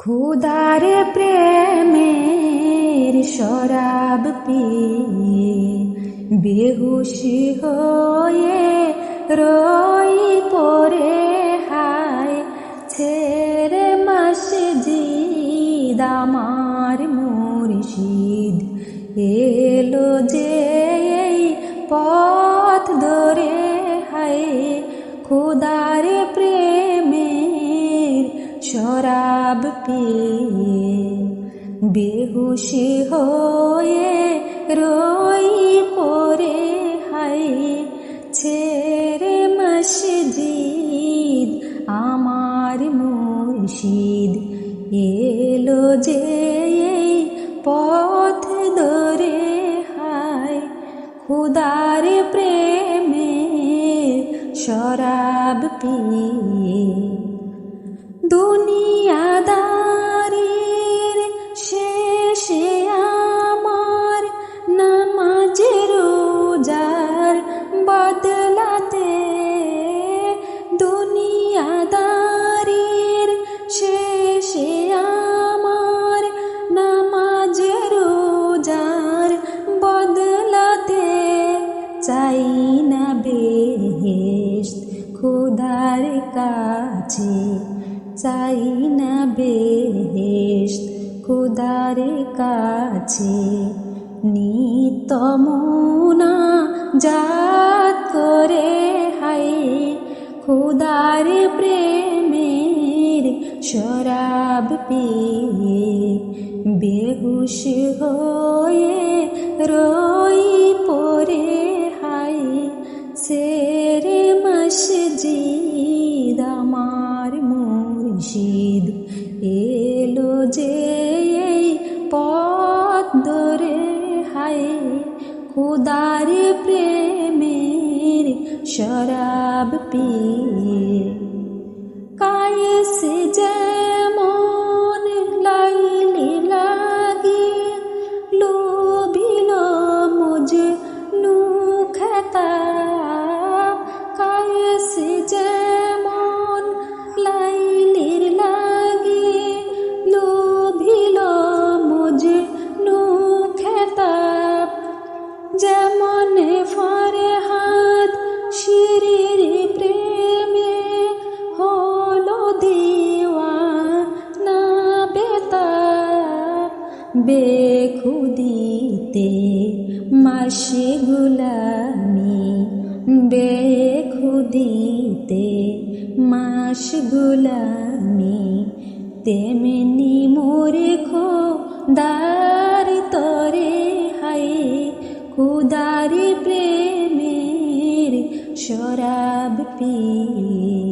খুদার প্রেমের শরাব পিয়ে বেহুশি হয়ে রই পরে হায় ছেড়ে মসজিদ আমার মুর্শিদ এলো যে এই পথ ধরে হায় খুদার প্রেমের শরাব পিয়ে বেহুশি হয়ে রই পরে হায় ছেড়ে মসজিদ আমার মুর্শিদ এলো যে এই পথ ধরে হায় খুদার প্রেমের শরাব পিয়ে দুনিয়াদারির শেষে আমার নামাজের রোজার বদলাতে দুনিয়াদারির শেষে আমার নামাজের রোজার বদলাতে চাই না বেহেশত খুদার কাছে চাই না বেহেশত খুদার কাছে নিত্য মুনাজাত করে হায় খুদার প্রেমের শরাব পিয়ে বেহুশ হয়ে রই পরে হায় ছেড়ে মসজিদ আমার মুর্শিদ এলো যে এই পথ ধরে হায় খুদার প্রেমের শরাব পিয়ে কায়েস যেমন লাইলি লাগি লোভিল মজনু খেতা কায়েস যেমন লাইলির লাগি লোভিল মজনু খেতা যেমন ফরহাদ শিরির প্রেমে হলো দিওয়ানা বেতাব বেখুদিতে মাশগুলামি বেখুদিতে মাশগুলামি তেমনি মোরে খোদার তরে হায় খুদার প্রেমের শরাব পিয়ে